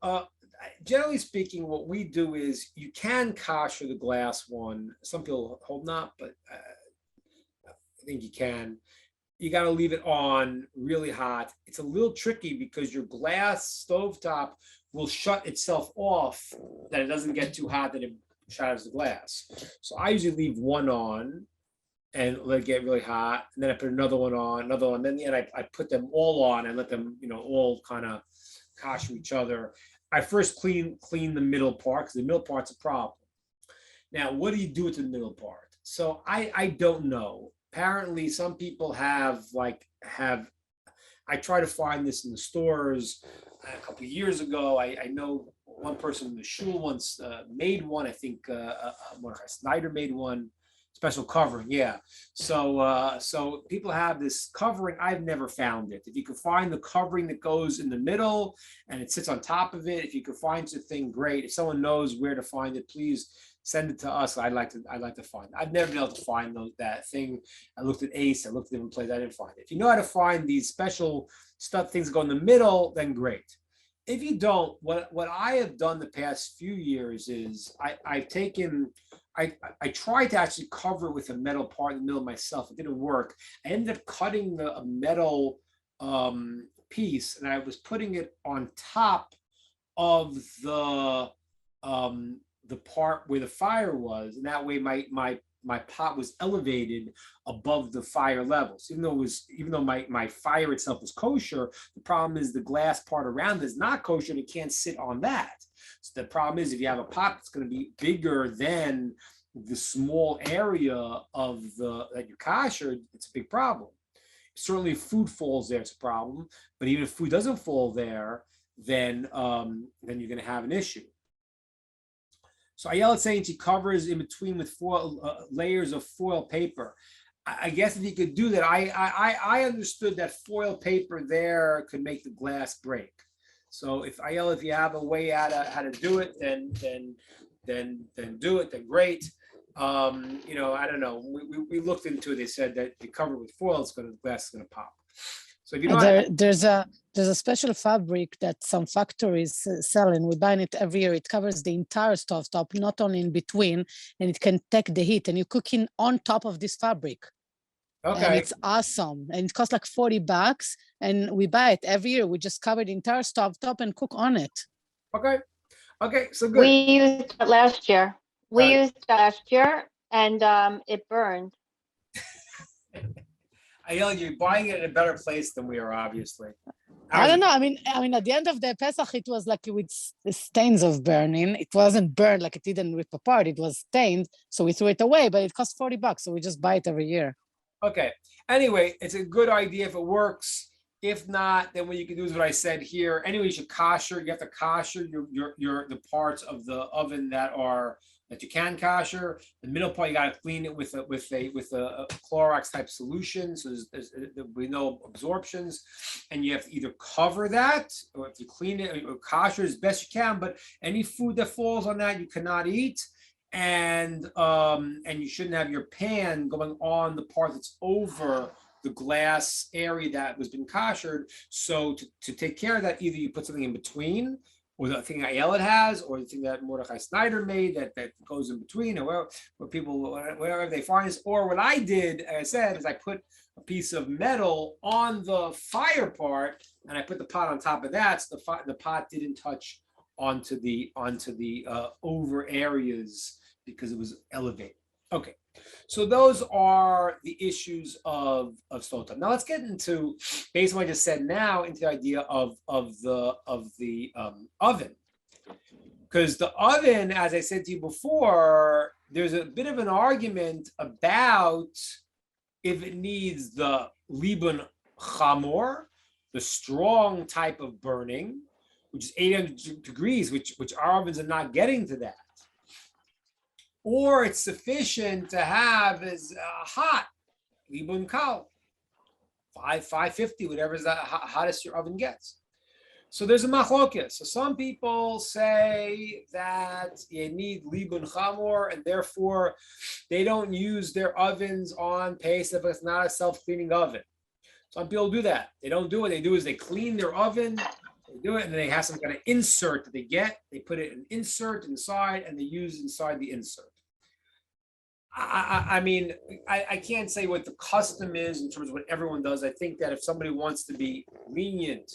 generally speaking, what we do is you can kosher the glass one. Some people hold not, but I think you can. You got to leave it on really hot. It's a little tricky because your glass stovetop will shut itself off, that it doesn't get too hot that it shatters the glass. So I usually leave one on and let it get really hot, and then I put another one on, then I put them all on and let them, all kind of kosher each other. I first clean the middle part, because the middle part's a problem. Now, what do you do with the middle part? So I don't know. Apparently, some people have. I try to find this in the stores. A couple of years ago, I know one person in the shul once made one. I think Mordechai Snyder made one. Special covering, yeah. So people have this covering. I've never found it. If you can find the covering that goes in the middle and it sits on top of it, if you can find the thing, great. If someone knows where to find it, please send it to us. I'd like to find it. I've never been able to find that thing. I looked at Ace. I looked at different places. I didn't find it. If you know how to find these special things that go in the middle, then great. If you don't, what I have done the past few years is I've taken. I tried to actually cover it with a metal part in the middle myself. It didn't work. I ended up cutting a metal piece, and I was putting it on top of the part where the fire was, and that way my pot was elevated above the fire levels. Even though my fire itself was kosher, the problem is the glass part around it is not kosher, and it can't sit on that. So the problem is, if you have a pot that's going to be bigger than the small area of that you kosher, it's a big problem. Certainly, if food falls there, it's a problem. But even if food doesn't fall there, then you're going to have an issue. So Ayala is saying she covers in between with layers of foil paper. I guess if you could do that, I understood that foil paper there could make the glass break. So if you have a way how to do it, then do it. Then great. I don't know. We looked into it. They said that if you cover it with foil, the glass is going to pop. So if you don't,
there's a special fabric that some factories sell, and we buy it every year. It covers the entire stovetop, not only in between, and it can take the heat. And you cook in on top of this fabric. Okay. And it's awesome. And it costs like $40. And we buy it every year. We just cover the entire stovetop and cook on it.
Okay. So good.
We used it last year. And it burned.
You're buying it in a better place than we are, obviously.
I don't know. I mean, at the end of the Pesach, it was like with the stains of burning. It wasn't burned, like it didn't rip apart. It was stained. So we threw it away, but it cost $40. So we just buy it every year.
Okay. Anyway, it's a good idea if it works. If not, then what you can do is what I said here. Anyway, you should kosher. You have to kosher the parts of the oven that you can kosher. The middle part, you got to clean it with a Clorox type solution, so there'll be no absorptions. And you have to either cover that, or if you clean it or kosher as best you can. But any food that falls on that, you cannot eat. And you shouldn't have your pan going on the part that's over the glass area that was been koshered. So to take care of that, either you put something in between, or the thing Ayelet has, or the thing that Mordechai Snyder made that goes in between, or wherever they find this. Or what I did, as I said, is I put a piece of metal on the fire part, and I put the pot on top of that, so the pot didn't touch onto the over areas because it was elevated. Okay, so those are the issues of stovetop. Now let's get into, based on what I just said now, into the idea of the oven. Because the oven, as I said to you before, there's a bit of an argument about if it needs the Libra chamor, the strong type of burning, which is 800 degrees, which our ovens are not getting to that. Or it's sufficient to have as hot, libun kal. 550, whatever is the hottest your oven gets. So there's a machlokes. So some people say that you need Libra and Chamor, and therefore they don't use their ovens on Pesach, but it's not a self-cleaning oven. Some people do that. They don't do it. They do is they clean their oven, they do it, and then they have some kind of insert that they get. They put it in insert inside, and they use inside the insert. I mean, I can't say what the custom is in terms of what everyone does. I think that if somebody wants to be lenient,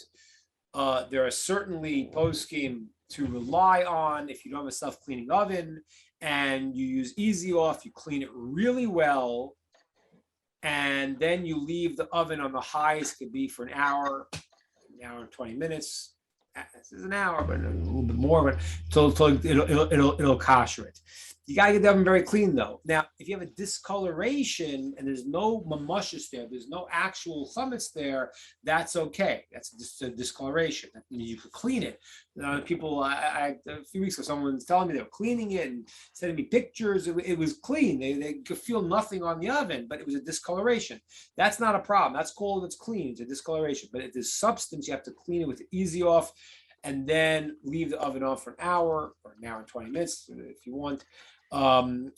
there are certainly poskim to rely on. If you don't have a self-cleaning oven and you use easy off, you clean it really well, and then you leave the oven on the highest, could be for an hour and 20 minutes. This is an hour, but a little bit more, but till it'll kosher it. You gotta get the oven very clean though. Now, if you have a discoloration and there's no mamushes there, there's no actual chametz there, that's okay. That's just a discoloration. That means you could clean it. People, a few weeks ago, someone was telling me they were cleaning it and sending me pictures. It was clean. They could feel nothing on the oven, but it was a discoloration. That's not a problem. That's called it's clean. It's a discoloration. But if there's substance, you have to clean it with easy off, and then leave the oven on for an hour or an hour and 20 minutes if you want. And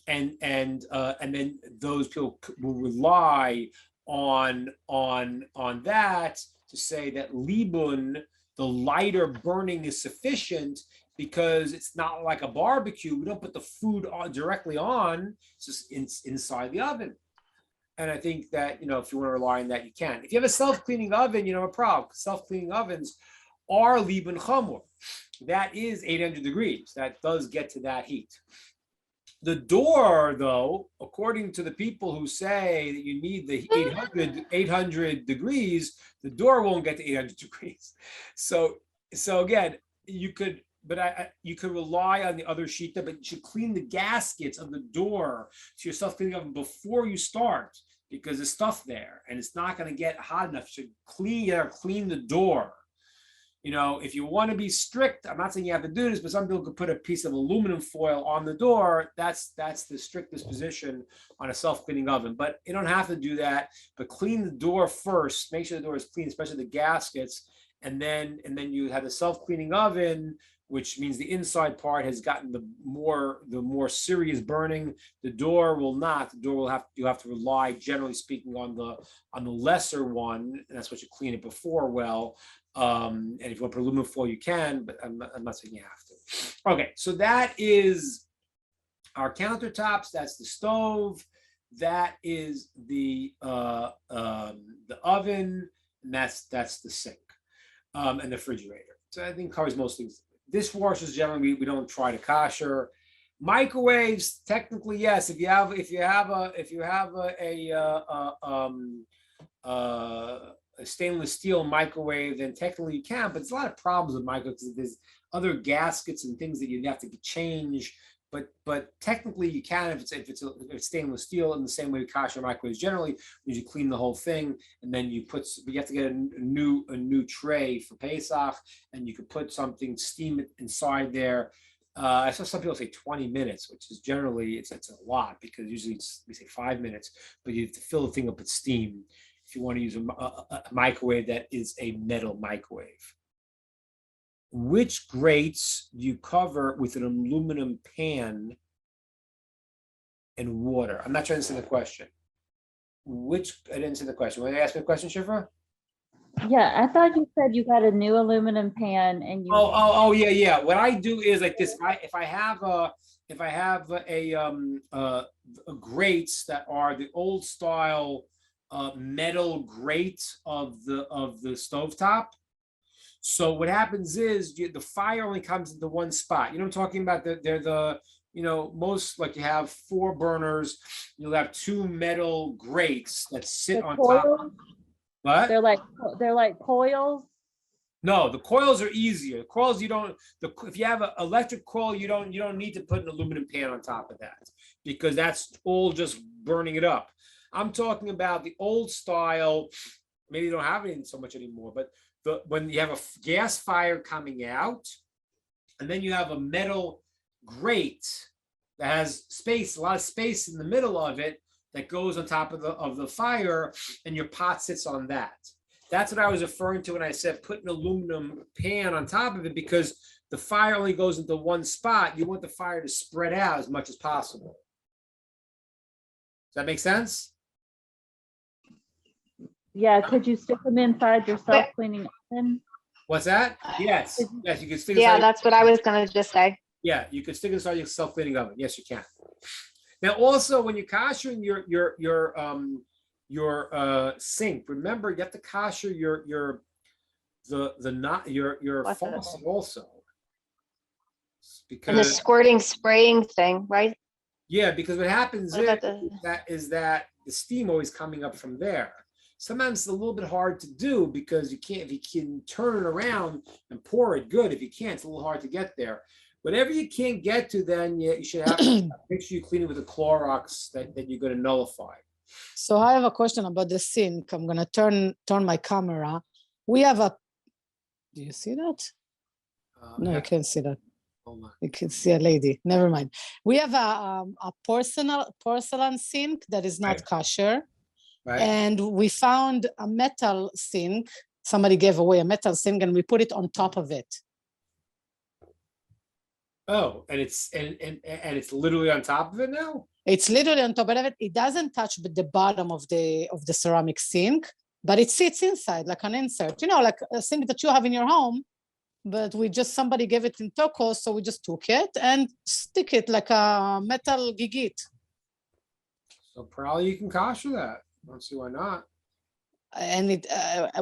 then those people will rely on that to say that libun, the lighter burning, is sufficient because it's not like a barbecue. We don't put the food on directly on; it's just inside the oven. And I think that, if you want to rely on that, you can. If you have a self-cleaning oven, a problem. Self-cleaning ovens are libun chamor. That is 800 degrees. That does get to that heat. The door, though, according to the people who say that you need the 800 degrees, the door won't get to 800 degrees. So again, you could rely on the other shita, but you should clean the gaskets of the door to your self-cleaning oven before you start, because there's stuff there and it's not going to get hot enough. You should clean the door. If you want to be strict, I'm not saying you have to do this, but some people could put a piece of aluminum foil on the door. That's the strictest position on a self-cleaning oven. But you don't have to do that. But clean the door first. Make sure the door is clean, especially the gaskets. And then you have the self-cleaning oven, which means the inside part has gotten the more serious burning. The door will not. The door you have to rely, generally speaking, on the lesser one, and that's what you clean it before well. And if you want to put aluminum foil, you can, but I'm not saying you have to. Okay, so that is our countertops. That's the stove. That is the oven, and that's the sink, and the refrigerator. So I think covers most things. Dishwashers generally we don't try to kosher. Microwaves, technically yes. If you have a stainless steel microwave, then technically you can, but there's a lot of problems with microwaves because there's other gaskets and things that you have to change. But technically you can if it's stainless steel, in the same way we kosher microwaves generally. You clean the whole thing, and then you have to get a new tray for Pesach, and you could put something, steam it inside there. I saw some people say 20 minutes, which is generally it's a lot, because usually we say 5 minutes, but you have to fill the thing up with steam if you want to use a microwave that is a metal microwave. Which grates do you cover with an aluminum pan and water? I'm not trying to answer the question. I didn't answer the question. Want to ask me a question, Shifra?
Yeah, I thought you said you got a new aluminum pan and you.
Oh yeah. What I do is like this. If I have a grates that are the old style metal grate of the stovetop. So what happens is the fire only comes into one spot. You know what I'm talking about? They're most, like, you have 4 burners. You'll have 2 metal grates that sit on top. What?
They're like coils.
No, the coils are easier. The coils if you have an electric coil, you don't need to put an aluminum pan on top of that, because that's all just burning it up. I'm talking about the old style. Maybe you don't have it so much anymore, but when you have a gas fire coming out, and then you have a metal grate that has space, a lot of space in the middle of it, that goes on top of the fire, and your pot sits on that. That's what I was referring to when I said put an aluminum pan on top of it, because the fire only goes into one spot. You want the fire to spread out as much as possible. Does that make sense?
Yeah, could you stick them inside your self-cleaning oven?
What's that? Yes, yes, you can stick.
Yeah, that's what I was gonna just say.
Yeah, you can stick inside your self-cleaning oven. Yes, you can. Now, also, when you're koshering your sink, remember you have to kosher your faucet also.
And the
Because
squirting, spraying thing, right?
yeah, because what happens
What about the-
is that the steam always coming up from there. Sometimes it's a little bit hard to do because you can't, if you can turn it around and pour it good. If you can't, it's a little hard to get there. Whatever you can't get to, then you should have to make sure you clean it with a Clorox that you're going to nullify.
So I have a question about the sink. I'm gonna turn my camera. We have a, do you see that? No, you can't see that.
Hold on.
You can see a lady. Never mind. We have a porcelain sink that is not
Right.
kosher.
Right.
And we found a metal sink. Somebody gave away a metal sink and we put it on top of it.
Oh, and it's literally on top of it now?
It's literally on top of it. It doesn't touch the bottom of the ceramic sink, but it sits inside like an insert, like a sink that you have in your home. But somebody gave it in Toko, so we just took it and stick it like a metal gigit.
So probably you can kosher that. I don't see why not.
And it,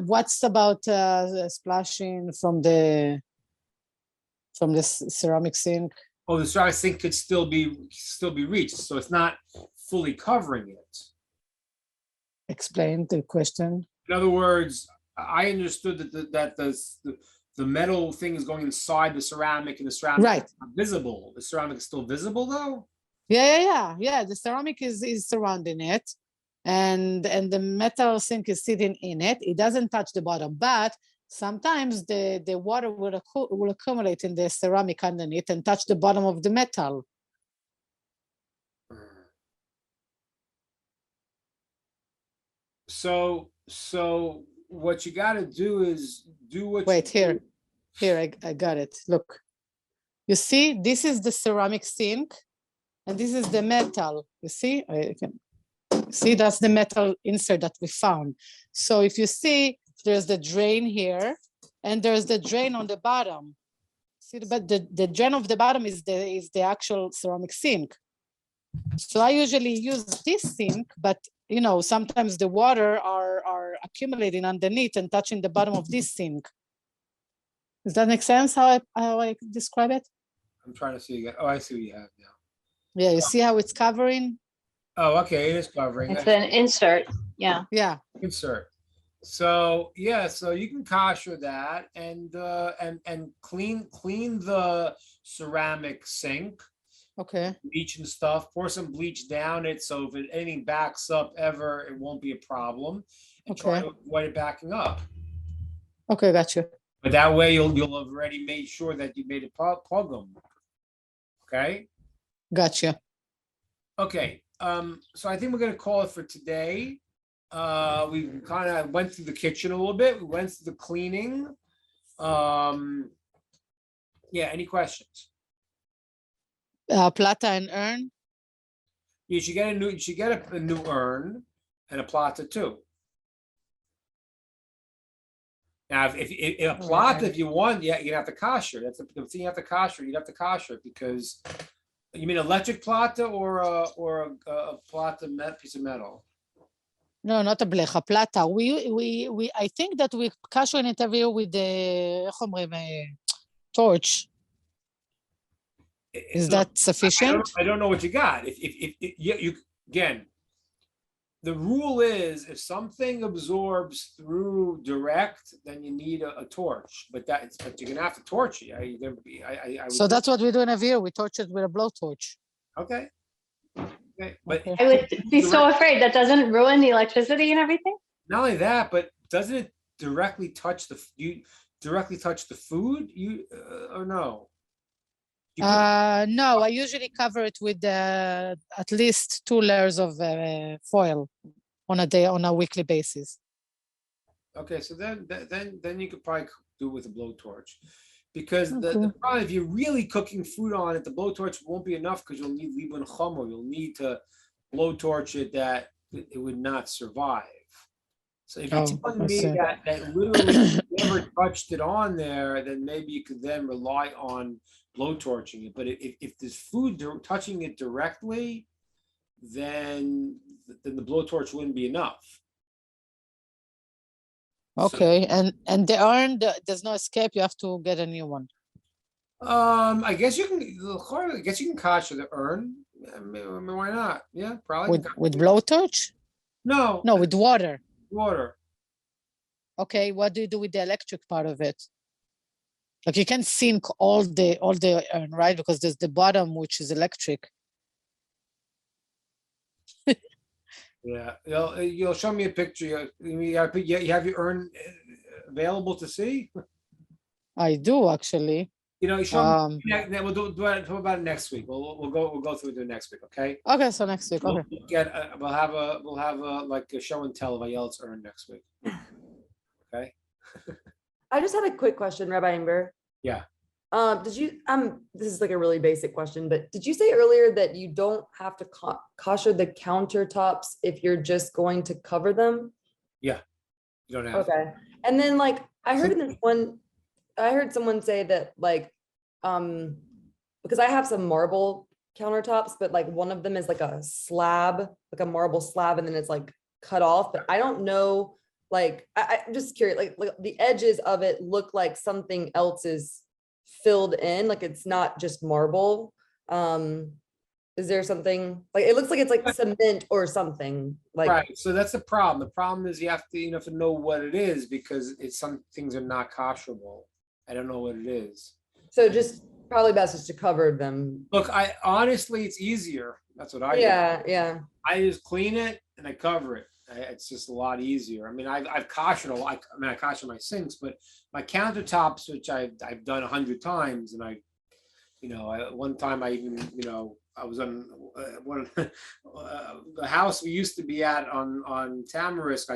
what's about splashing from the ceramic sink?
Oh, the ceramic sink could still be reached, so it's not fully covering it.
Explain the question.
In other words, I understood that the metal thing is going inside the ceramic, and the ceramic
Right.
is not visible. The ceramic is still visible, though.
Yeah. The ceramic is surrounding it, and the metal sink is sitting in it. It doesn't touch the bottom, but sometimes the water will accumulate in the ceramic underneath and touch the bottom of the metal.
So what you got to do is do what.
Wait, here, I got it. Look, you see, this is the ceramic sink, and this is the metal. You see, see, that's the metal insert that we found. So if you see, there's the drain here, and there's the drain on the bottom. See, but the drain of the bottom is the actual ceramic sink. So I usually use this sink, but sometimes the water are accumulating underneath and touching the bottom of this sink. Does that make sense how I describe it?
I'm trying to see again. Oh, I see what you have now.
Yeah, you see how it's covering?
Oh, okay, it is covering.
It's an insert, yeah.
Yeah.
Insert. So yeah, so you can kosher that and clean the ceramic sink.
Okay.
Bleach and stuff. Pour some bleach down it, so if anything backs up ever, it won't be a problem. And try to avoid it backing up.
Okay, gotcha.
But that way you'll have already made sure that you made it plug them. Okay.
Gotcha.
Okay. So I think we're gonna call it for today. We kind of went through the kitchen a little bit. We went through the cleaning. Yeah. Any questions?
Plata and urn.
You should get a new urn and a plata too. Now, if a plata, if you want, yeah, you have to kosher. That's the thing. You have to kosher. You'd have to kosher because you mean electric plata or a plata piece of metal.
No, not a blecha, plata. We I think that we kosher it every year with the torch. Is that sufficient?
I don't know what you got. If you again, the rule is if something absorbs through direct, then you need a torch. But you're gonna have to torch it.
So that's what we're doing every year. We torch it with a blowtorch.
Okay. Okay. But
Okay.
I would be so afraid that doesn't ruin the electricity and everything.
not only that, but doesn't it directly touch the food? Or no? You put-
No, I usually cover it with at least 2 layers of foil on a weekly basis.
Okay, so then you could probably do it with a blowtorch. Because the
Okay.
problem, if you're really cooking food on it, the blowtorch won't be enough because you'll need Libra and chomo. You'll need to blowtorch it that it would not survive. So if you're
Oh,
telling
I
me
see.
that literally you never touched it on there, then maybe you could then rely on blowtorching it. But if there's food touching it directly, then the blowtorch wouldn't be enough.
Okay, and the urn, there's no escape. You have to get a new one.
I guess you can. I guess you can kasher the urn. I mean, why not? Yeah, probably.
With blowtorch?
No,
No, with water.
water.
Okay, what do you do with the electric part of it? Like you can sink all the urn, right? Because there's the bottom which is electric.
Yeah, you'll show me a picture. You have your urn available to see.
I do actually.
You know, show me.
Um,
We'll do about it next week. We'll go through it next week. Okay.
okay, so next week. Okay.
We'll have a like a show and tell of Ayelet's urn next week. Okay.
I just had a quick question, Rabbi Amber.
Yeah.
Did you, this is like a really basic question, but did you say earlier that you don't have to kosher the countertops if you're just going to cover them?
Yeah. You don't have.
Okay. And then like, I heard someone say that like, because I have some marble countertops, but like one of them is like a slab, like a marble slab, and then it's like cut off, but I don't know, like, I'm just curious, like the edges of it look like something else is filled in, like it's not just marble. Is there something like, it looks like it's like cement or something like.
Right. So that's the problem. The problem is you have to know what it is because some things are not kosherable. I don't know what it is.
So just probably best is to cover them.
Look, honestly, it's easier. That's what I do.
Yeah.
I just clean it and I cover it. It's just a lot easier. I mean, I've koshered I kosher my sinks, but my countertops, which I've done 100 times, and one time I even, I was on one the house we used to be at on Tamarisk.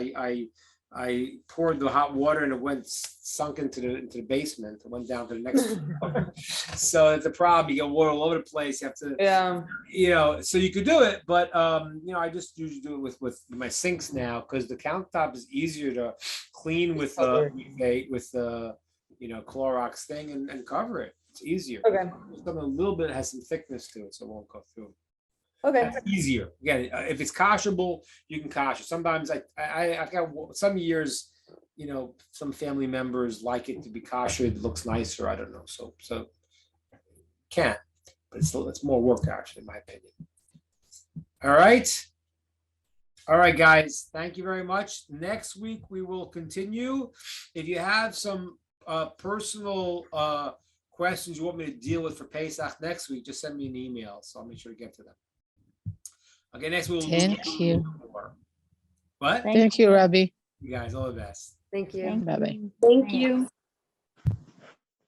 I poured the hot water and it sunk into the basement. It went down to the next floor. So it's a problem. You get water all over the place. You have to, so you could do it, but I just usually do it with my sinks now because the countertop is easier to clean with the Clorox thing and cover it. It's easier.
Okay.
Something a little bit has some thickness to it, so it won't go through.
Okay.
That's easier. Again, if it's kosherable, you can kosher. Sometimes I've got some years, some family members like it to be kosher. It looks nicer. I don't know. So can, but it's more work actually, in my opinion. All right, guys. Thank you very much. Next week we will continue. If you have some personal questions you want me to deal with for Pesach next week, just send me an email. So I'll make sure to get to them. Okay, next we'll
Thank you.
What?
Thank you, Rabbi.
You guys, all the best.
Thank you.
Bye-bye.
Thank you.